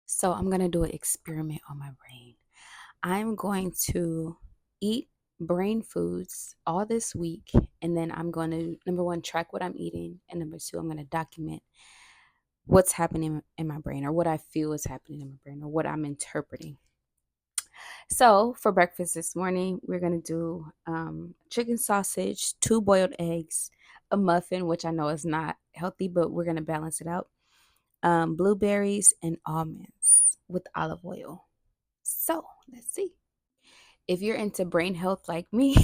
So I'm going to do an experiment on my brain. I'm going to eat brain foods all this week, and then I'm going to, number one, track what I'm eating, and number two, I'm going to document what's happening in my brain or what I feel is happening in my brain or what I'm interpreting. So for breakfast this morning, we're going to do chicken sausage, two boiled eggs, a muffin, which I know is not healthy, but we're going to balance it out, blueberries, and almonds with olive oil. So let's see. If you're into brain health like me,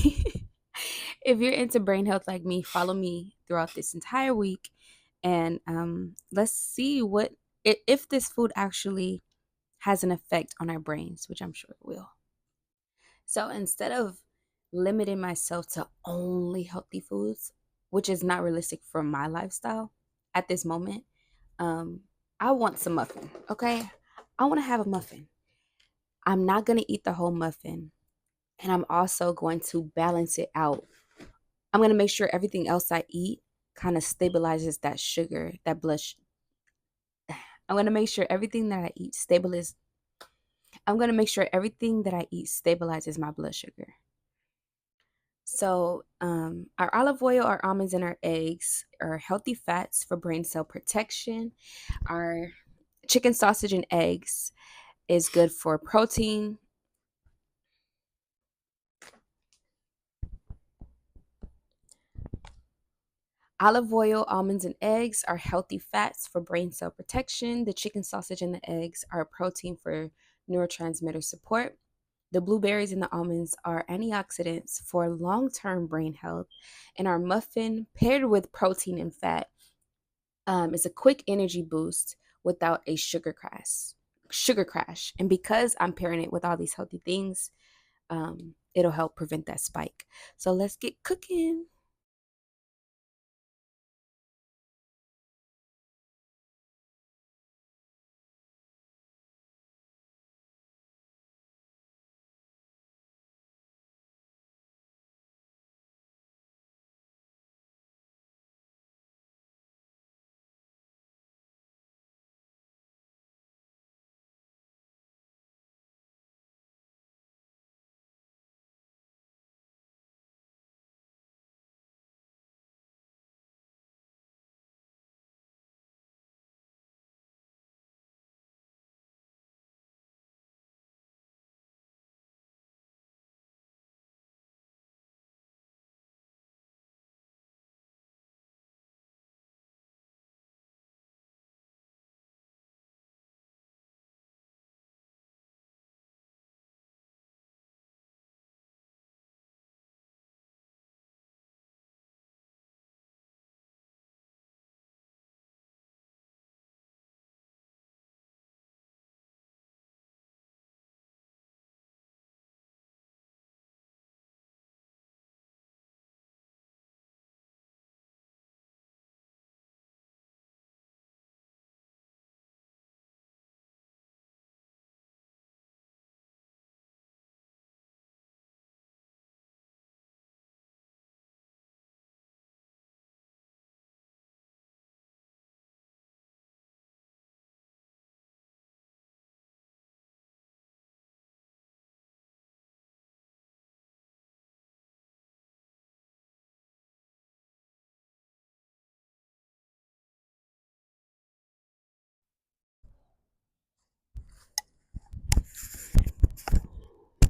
if you're into brain health like me, follow me throughout this entire week, and let's see what if this food actually has an effect on our brains, which I'm sure it will. So instead of limiting myself to only healthy foods, which is not realistic for my lifestyle at this moment, um, I want some muffin. Okay, I want to have a muffin. I'm not gonna eat the whole muffin, and I'm also going to balance it out. I'm going to make sure everything else I eat kind of stabilizes that sugar, that I'm going to make sure everything that I eat stabilizes. I'm going to make sure everything that I eat stabilizes my blood sugar. So, our olive oil, our almonds, and our eggs are healthy fats for brain cell protection. Our chicken sausage and eggs is good for protein. Olive oil, almonds, and eggs are healthy fats for brain cell protection. The chicken sausage and the eggs are protein for neurotransmitter support. The blueberries and the almonds are antioxidants for long term brain health. And our muffin, paired with protein and fat, is a quick energy boost without a sugar crash. Sugar crash. And because I'm pairing it with all these healthy things, it'll help prevent that spike. So let's get cooking.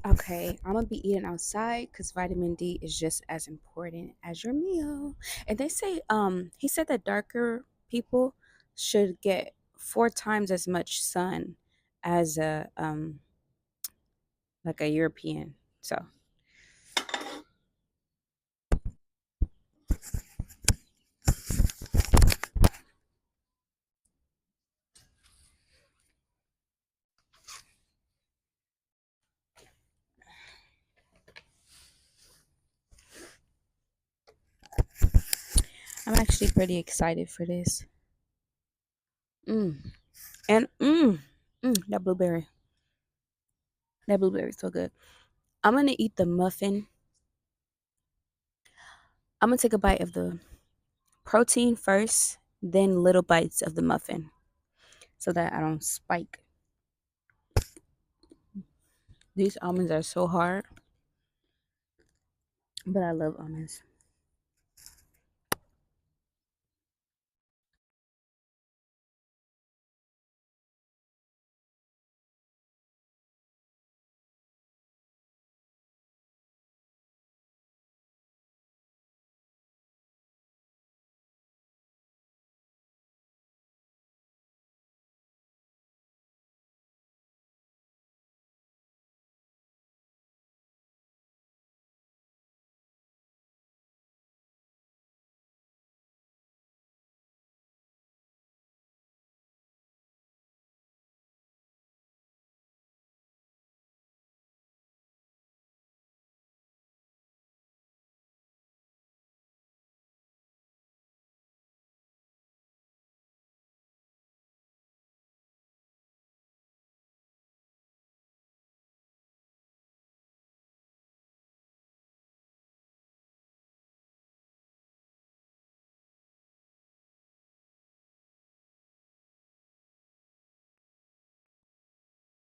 Okay, I'm gonna be eating outside because vitamin D is just as important as your meal. And they say, he said that darker people should get 4 times as much sun as a like a European. So I'm actually pretty excited for this. Mm. And that blueberry is so good. I'm gonna eat the muffin. I'm gonna take a bite of the protein first, then little bites of the muffin, so that I don't spike. These almonds are so hard, but I love almonds.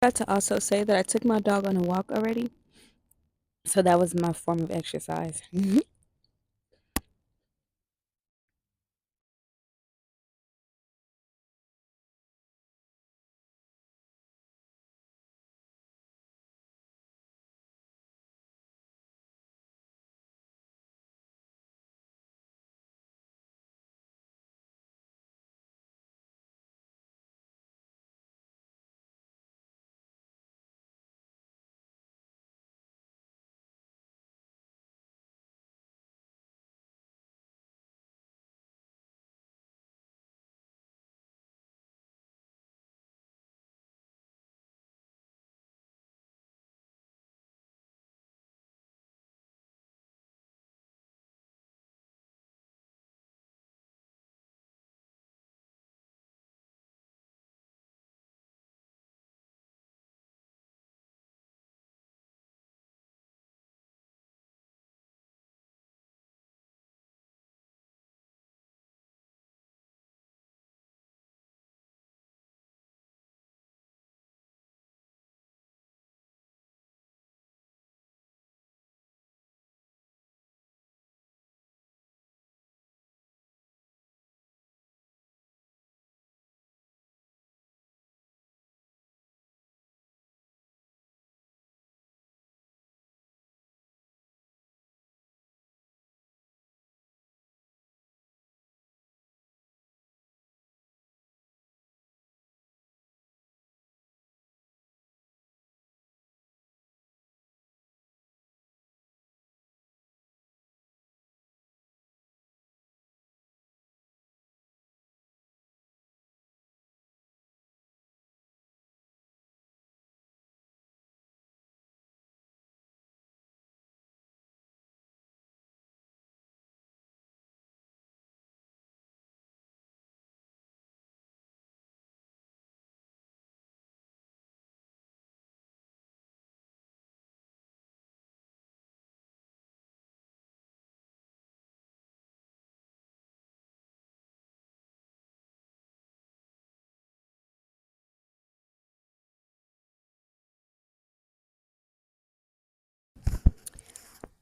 I got to also say that I took my dog on a walk already, so that was my form of exercise.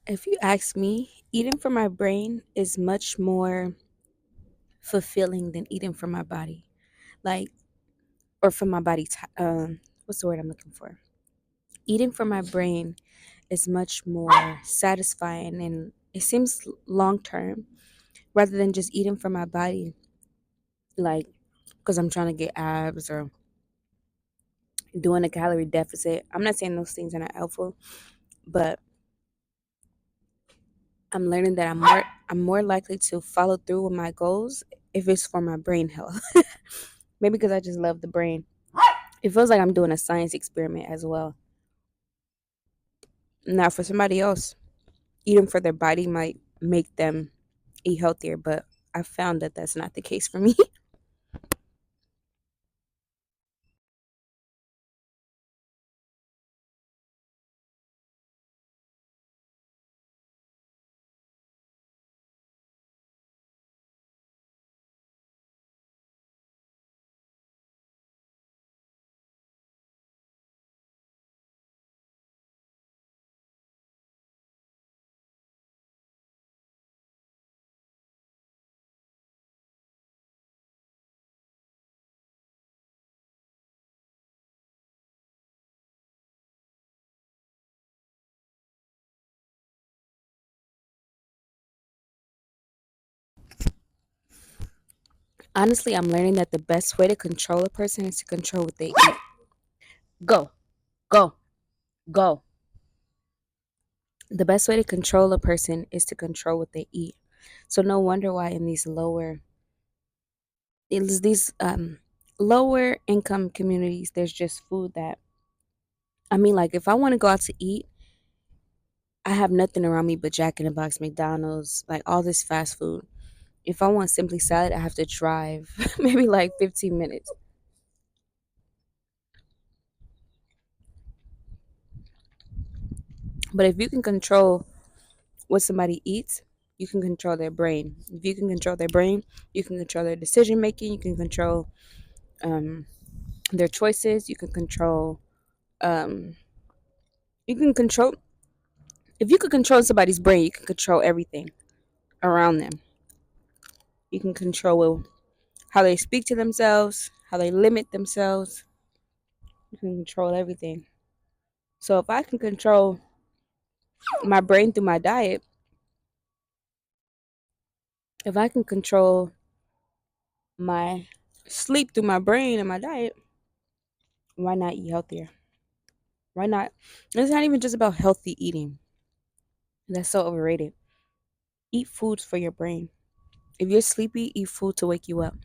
If you ask me, eating for my brain is much more fulfilling than eating for my body. Like, or for my body, what's the word I'm looking for? Eating for my brain is much more satisfying and it seems long term rather than just eating for my body, like, because I'm trying to get abs or doing a calorie deficit. I'm not saying those things are not helpful, but I'm learning that I'm more likely to follow through with my goals if it's for my brain health. Maybe because I just love the brain. It feels like I'm doing a science experiment as well. Now, for somebody else, eating for their body might make them eat healthier, but I found that that's not the case for me. Honestly, I'm learning that the best way to control a person is to control what they eat. Go, go, go. The best way to control a person is to control what they eat. So no wonder why in these lower income communities, there's just food that, I mean, like if I want to go out to eat, I have nothing around me but Jack in the Box, McDonald's, like all this fast food. If I want Simply Salad, I have to drive maybe like 15 minutes. But if you can control what somebody eats, you can control their brain. If you can control their brain, you can control their decision making. You can control um, their choices. You can control. Um, you can control. If you can control somebody's brain, you can control everything around them. You can control how they speak to themselves, how they limit themselves. You can control everything. So if I can control my brain through my diet, if I can control my sleep through my brain and my diet, why not eat healthier? Why not? It's not even just about healthy eating. That's so overrated. Eat foods for your brain. If you're sleepy, eat food to wake you up.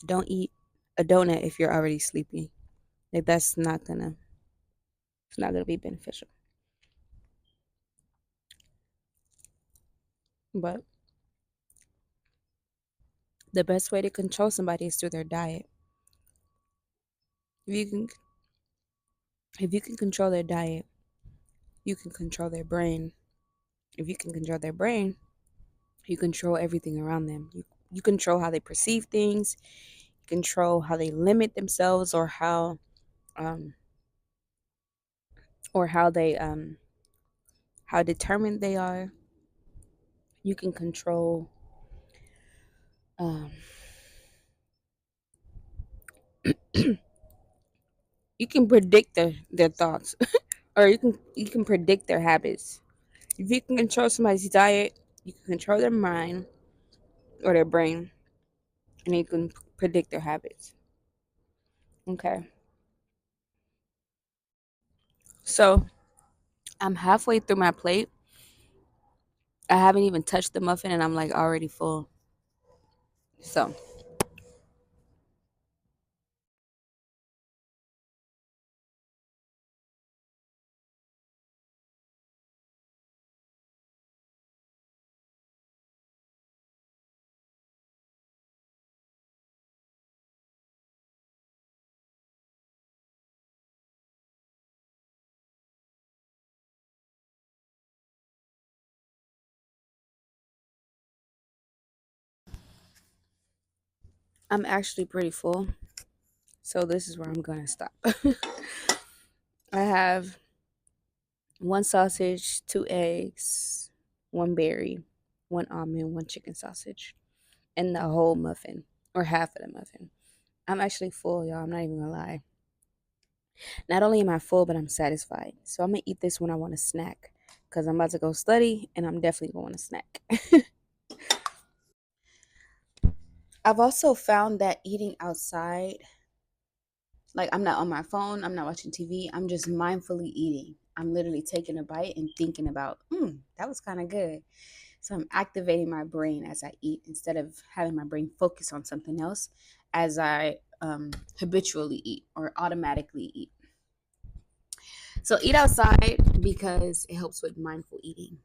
Don't eat a donut if you're already sleepy. Like that's not gonna it's not gonna be beneficial. But the best way to control somebody is through their diet. If you can if you can control their diet, you can control their brain. If you can control their brain, you control everything around them. You control how they perceive things, you control how they limit themselves um or how determined they are. You can control um you can predict their thoughts or you can predict their habits. If you can control somebody's diet, you can control their mind or their brain, and you can predict their habits. Okay. So I'm halfway through my plate. I haven't even touched the muffin and I'm like already full. So I'm actually pretty full. So this is where I'm gonna stop. I have one sausage, two eggs, one berry, one almond, one chicken sausage, and the whole muffin or half of the muffin. I'm actually full, y'all. I'm not even gonna lie. Not only am I full, but I'm satisfied. So I'm gonna eat this when I want a snack because I'm about to go study and I'm definitely going to snack. I've also found that eating outside, like I'm not on my phone, I'm not watching TV, I'm just mindfully eating. I'm literally taking a bite and thinking about, that was kind of good. So I'm activating my brain as I eat instead of having my brain focus on something else as I habitually eat or automatically eat. So eat outside because it helps with mindful eating.